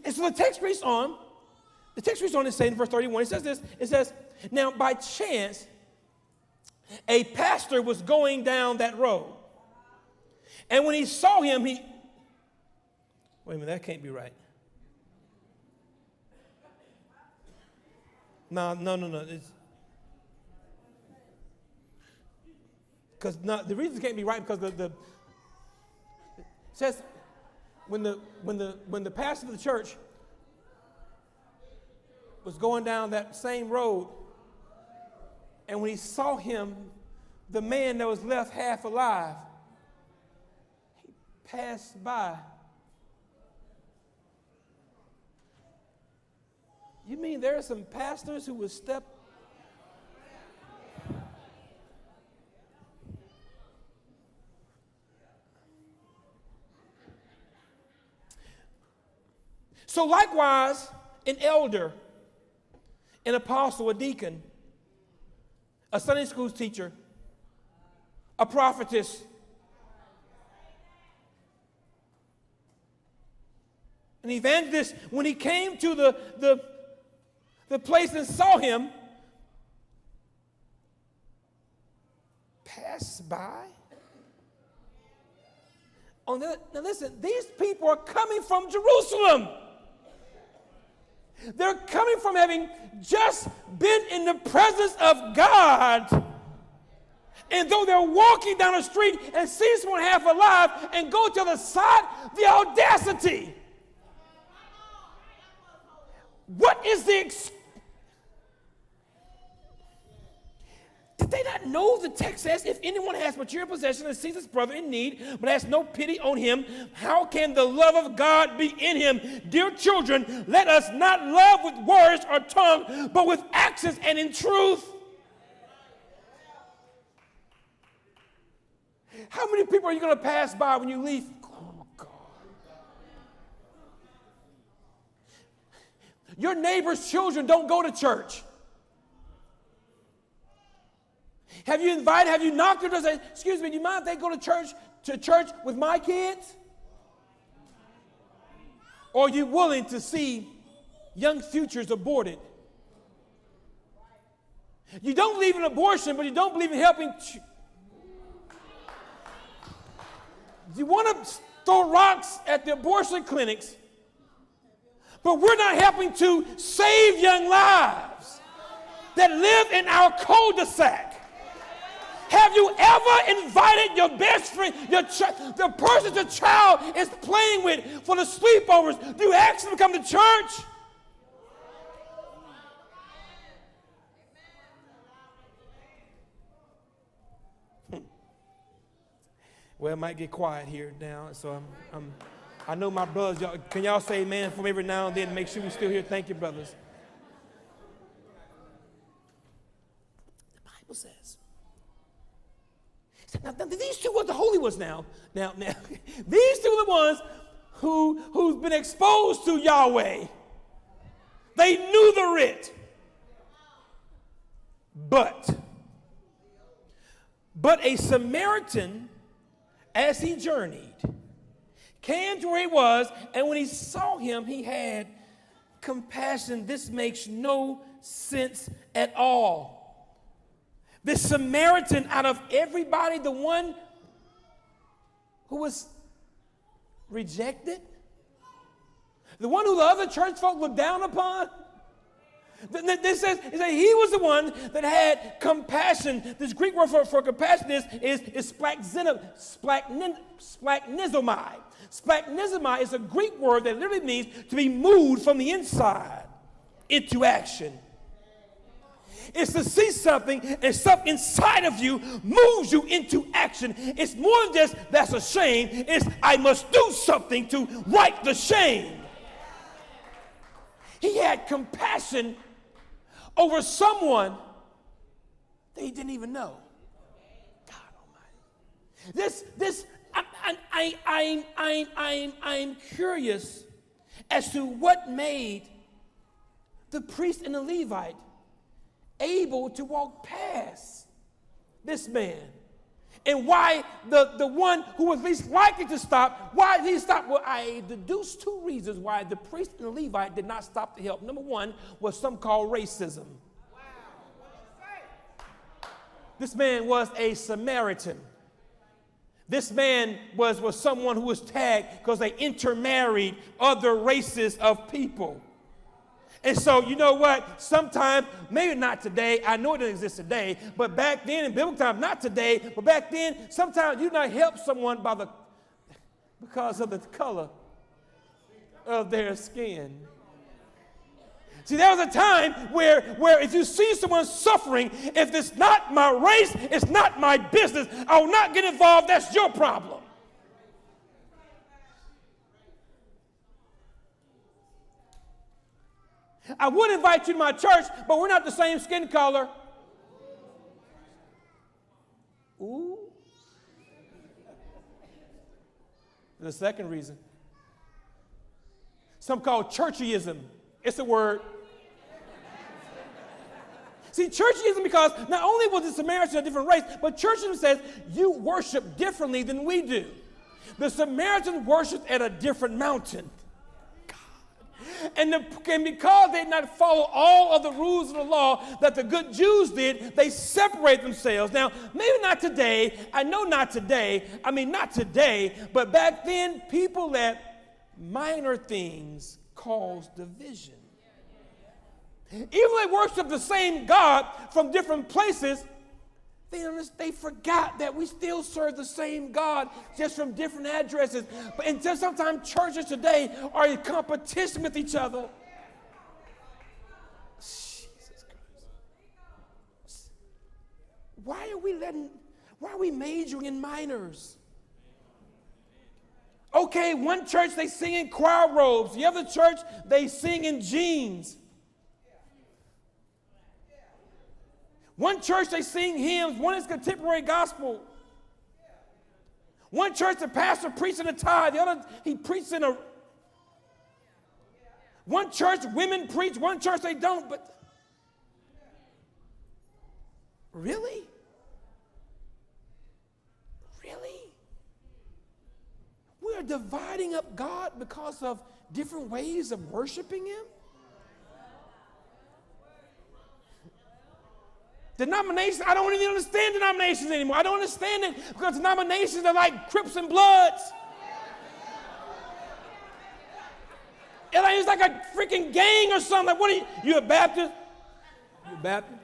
And so the text reads on. The text reads on and says in verse 31, it says this. It says, now by chance, a pastor was going down that road. And when he saw him, wait a minute, that can't be right. No. Because the reason it can't be right because it says when the pastor of the church was going down that same road, and when he saw him, the man that was left half alive, he passed by. You mean there are some pastors who will step? So likewise, an elder, an apostle, a deacon, a Sunday school teacher, a prophetess, an evangelist, when he came to the place and saw him, pass by. Oh, now listen, these people are coming from Jerusalem. They're coming from having just been in the presence of God. And though they're walking down the street and see someone half alive and go to the side, the audacity. What is the Did they not know the text says, if anyone has material possession and sees his brother in need, but has no pity on him, how can the love of God be in him? Dear children, let us not love with words or tongue, but with actions and in truth. How many people are you going to pass by when you leave? Oh, God. Your neighbor's children don't go to church. Have you knocked on the door and said, excuse me, do you mind if they go to church with my kids? Or are you willing to see young futures aborted? You don't believe in abortion, but you don't believe in helping. You want to throw rocks at the abortion clinics, but we're not helping to save young lives that live in our cul-de-sac. Have you ever invited your best friend, the person your child is playing with for the sleepovers? Do you ask them to come to church? Well, it might get quiet here now, so I know my brothers. Can y'all say amen for me every now and then to make sure we're still here? Thank you, brothers. The Bible says. Now, these two were the holy ones now. Now, these two are the ones who've been exposed to Yahweh. They knew the writ. But a Samaritan, as he journeyed, came to where he was, and when he saw him, he had compassion. This makes no sense at all. This Samaritan, out of everybody, the one who was rejected, the one who the other church folk looked down upon, this says he was the one that had compassion. This Greek word for compassion is splachnizomai. Splachnizomai is a Greek word that literally means to be moved from the inside into action. It's to see something and stuff inside of you moves you into action. It's more than just that's a shame. It's I must do something to right the shame. He had compassion over someone that he didn't even know. God Almighty. I'm curious as to what made the priest and the Levite able to walk past this man And why the one who was least likely to stop, why did he stop? Well, I deduced two reasons why the priest and the Levite did not stop to help. Number one was something called racism. This man was a Samaritan. This man was someone who was tagged because they intermarried other races of people. And so, you know what? Sometimes, maybe not today, I know it doesn't exist today, but back then in biblical times, not today, but back then, sometimes you not help someone because of the color of their skin. See, there was a time where if you see someone suffering, if it's not my race, it's not my business. I will not get involved. That's your problem. I would invite you to my church, but we're not the same skin color. Ooh. The second reason. Something called Churchyism. It's a word. See, Churchyism, because not only was the Samaritan a different race, but Churchyism says you worship differently than we do. The Samaritans worshiped at a different mountain. And because they did not follow all of the rules of the law that the good Jews did, they separate themselves. Now, maybe not today. I know not today. I mean, not today. But back then, people let minor things cause division. Even though they worship the same God from different places, they forgot that we still serve the same God, just from different addresses. And just sometimes churches today are in competition with each other. Jesus Christ. Why are we majoring in minors? Okay, one church they sing in choir robes. The other church they sing in jeans. One church, they sing hymns. One is contemporary gospel. One church, the pastor preaches in a tie. The other, he preaches in a... One church, women preach. One church, they don't. But really? Really? We are dividing up God because of different ways of worshiping him? Denominations, I don't even understand denominations anymore. I don't understand it because denominations are like Crips and Bloods. It's like a freaking gang or something. Like, what are you? You a Baptist? You a Baptist?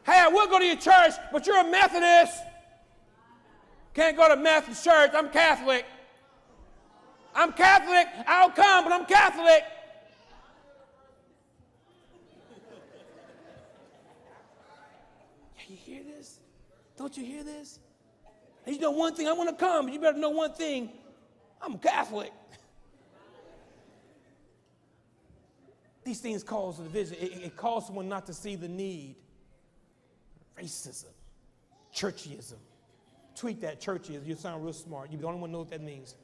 Hey, I will go to your church, but you're a Methodist. Can't go to Methodist church. I'm Catholic. I'm Catholic. I'll come, but I'm Catholic. Yeah, you hear this? Don't you hear this? And you know one thing, I want to come, but you better know one thing. I'm Catholic. These things cause a division. It causes someone not to see the need. Racism. Churchyism. Tweet that, Churchyism. You sound real smart. You're the only one who knows what that means.